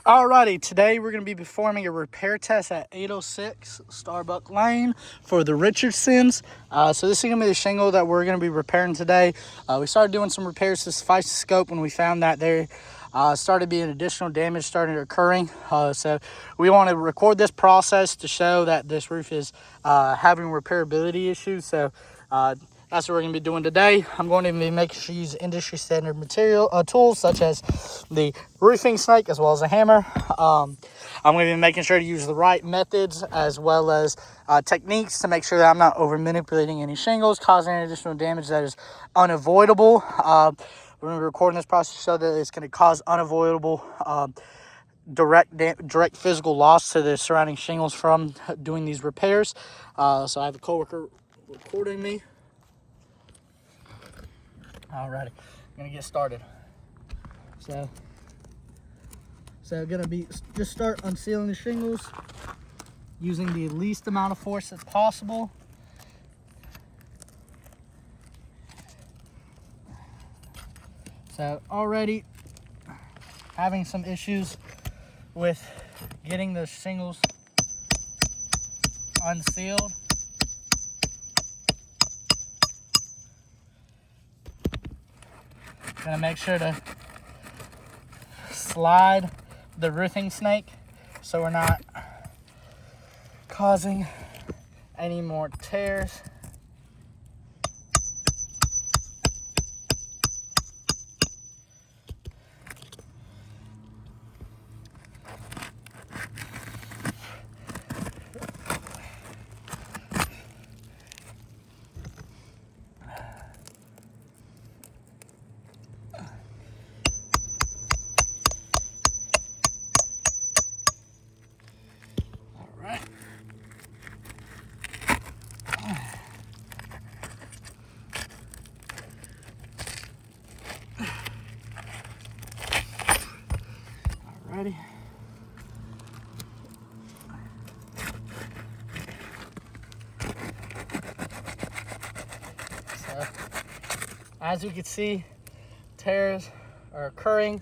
Alrighty, today we're going to be performing a repair test at 806 Starbuck Lane for the Richardsons. So this is going to be the shingle that we're going to be repairing today. We started doing some repairs to suffice the scope when we found that there started being additional damage started occurring. So we want to record this process to show that this roof is having repairability issues. So that's what we're going to be doing today. I'm going to be making sure you use industry standard material tools such as the roofing snake as well as a hammer. I'm going to be making sure to use the right methods as well as techniques to make sure that I'm not over manipulating any shingles, causing any additional damage that is unavoidable. We're going to be recording this process so that it's going to cause unavoidable direct physical loss to the surrounding shingles from doing these repairs. So I have a coworker recording me. Alrighty, I'm gonna get started. So gonna be just start unsealing the shingles using the least amount of force as possible. So already having some issues with getting the shingles unsealed. Gonna make sure to slide the roofing snake so we're not causing any more tears. Alrighty. So, as you can see, tears are occurring.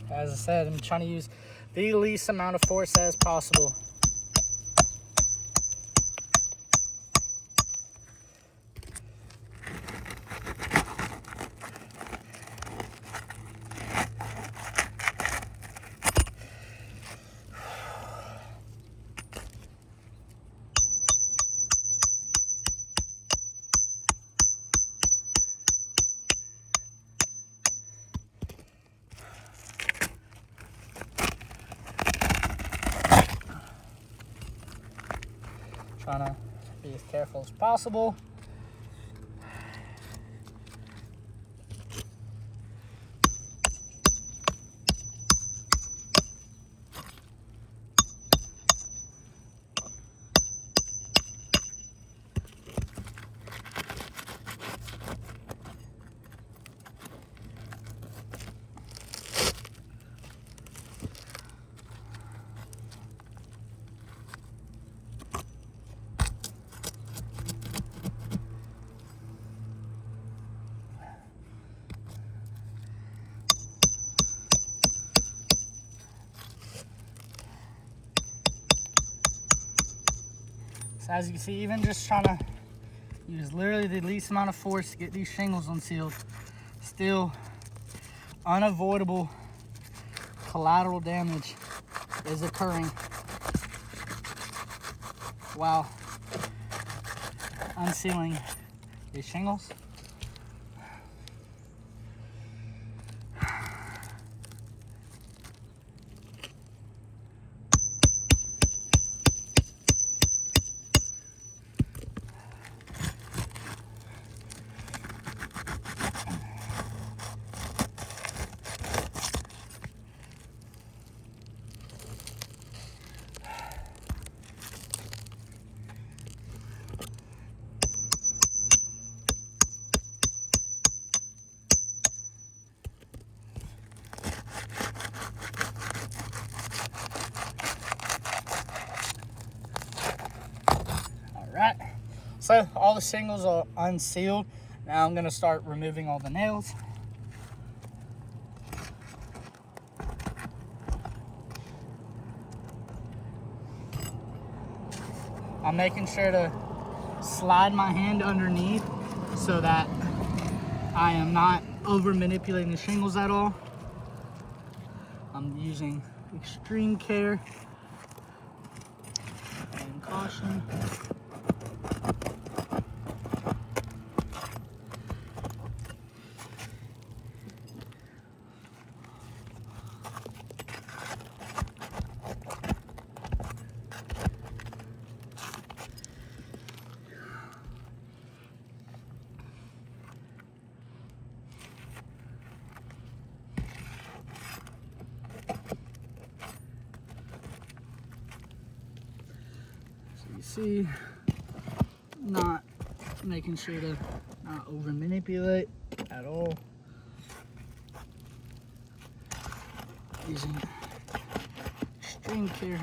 As I said, I'm trying to use the least amount of force as possible. Trying to be as careful as possible. So as you can see, even just trying to use literally the least amount of force to get these shingles unsealed, still unavoidable collateral damage is occurring while unsealing these shingles. So all the shingles are unsealed. Now I'm gonna start removing all the nails. I'm making sure to slide my hand underneath so that I am not over manipulating the shingles at all. I'm using extreme care and caution. You see, not making sure to not over manipulate at all. Using extreme care.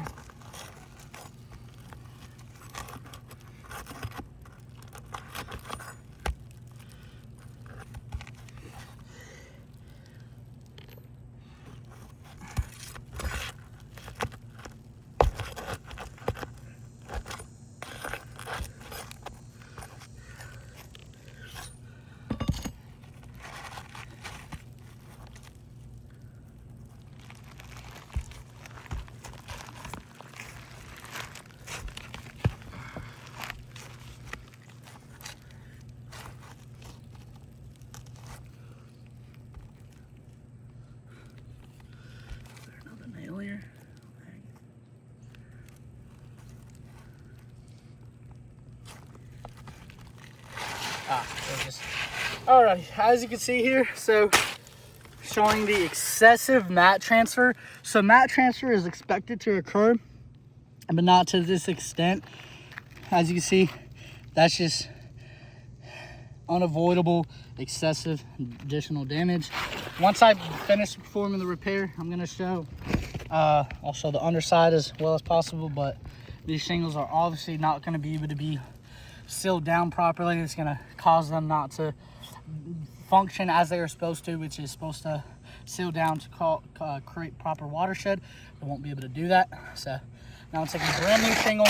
Another nail here. Alright, as you can see here, so showing the excessive mat transfer. So mat transfer is expected to occur, but not to this extent. As you can see, that's just unavoidable, excessive additional damage. Once I finish performing the repair, I'm gonna show, I'll show the underside as well as possible, but these shingles are obviously not gonna be able to be sealed down properly. It's gonna cause them not to function as they are supposed to, which is supposed to seal down to create proper watershed. They won't be able to do that. So now I'm taking a brand new shingle.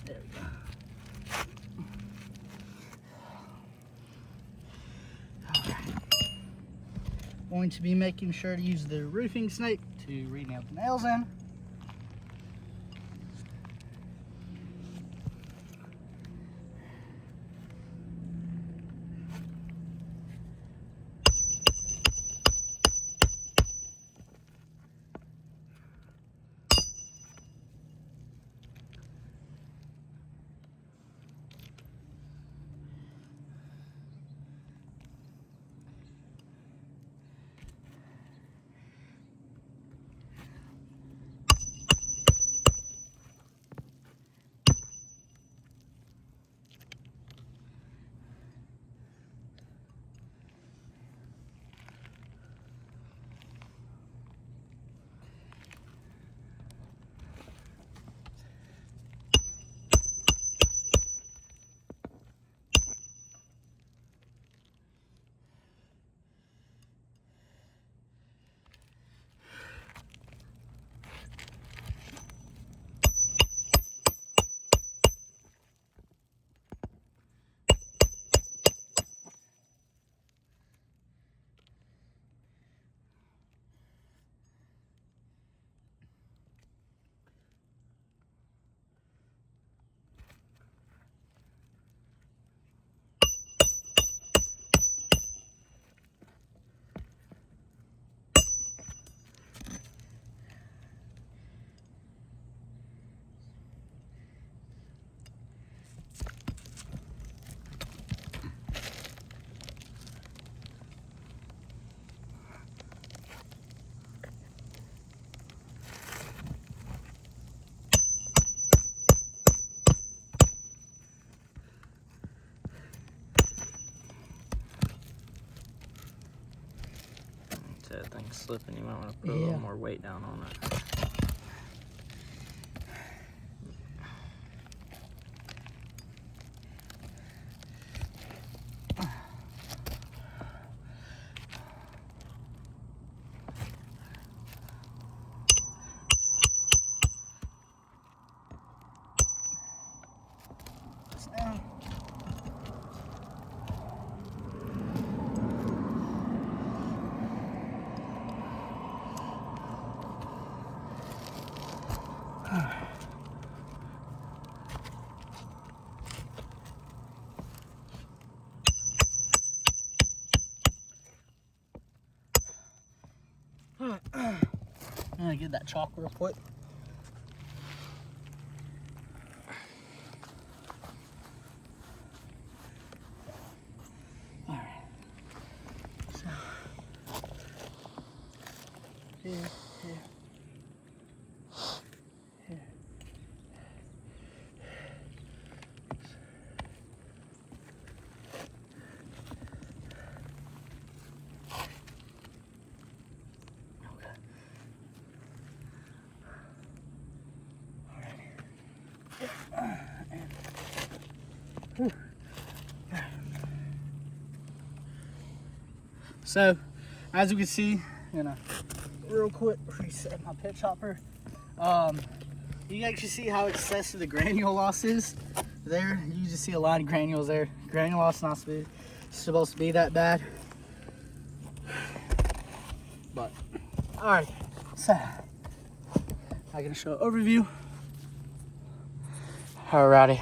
There we go. Going to be making sure to use the roofing snake to re-nail the nails in. thing's slipping. You might want to put a little more weight down on it. I'm gonna get that chalk real quick. All right. So here, here, here. So, as you can see, real quick reset my pitch hopper. You can actually see how excessive the granule loss is. There, you just see a lot of granules there. Granule loss not supposed to be that bad. But, all right. So, I'm gonna show an overview. Alrighty.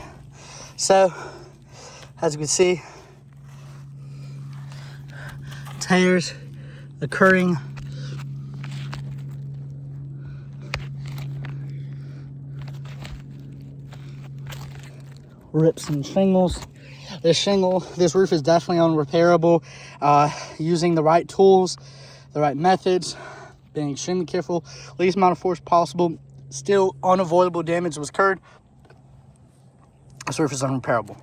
So, as you can see, tears occurring. Rips and shingles. This roof is definitely unrepairable. Using the right tools, the right methods, being extremely careful, least amount of force possible, still unavoidable damage was occurred. This roof is unrepairable.